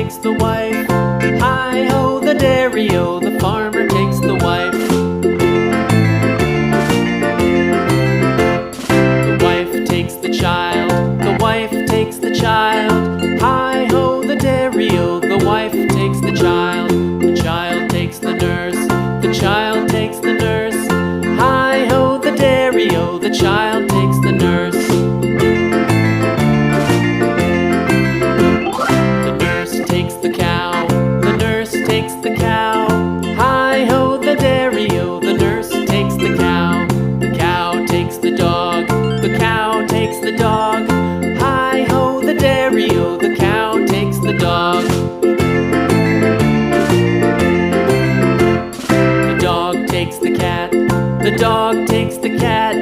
takes the wife. Hi-ho, the dairy-o, the farmer takes the wife. The wife takes the child, the wife takes the child. Hi-ho, the dairy-o, the wife takes the child. The child takes the nurse, the child takes the nurse. Hi-ho, the dairy-o, the child takes the nurse. The nurse takes the cow, the nurse takes the cow. Hi-ho, the dairy-o, the nurse takes the cow. The cow takes the dog, the cow takes the dog. Hi-ho, the dairy-o, the cow takes the dog. The dog takes the cat, the dog takes the cat.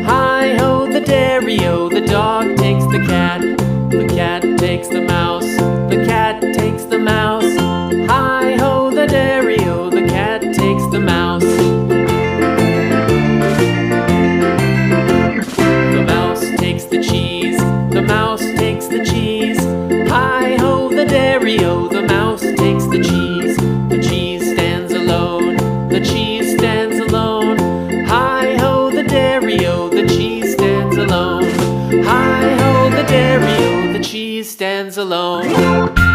Hi-ho, the dairy-o, the dog takes the cat. The cat takes the mouse, the cat takes the mouse. Hi-ho, the dairy-o, the cat takes the mouse. The mouse takes the cheese, the mouse takes the cheese. Hi-ho, the dairy-o, the mouse takes the cheese. The cheese stands alone, the cheese stands alone. Hi-ho, the dairy-o, the cheese stands alone. Hi-ho, the dairy-o, the cheese stands alone.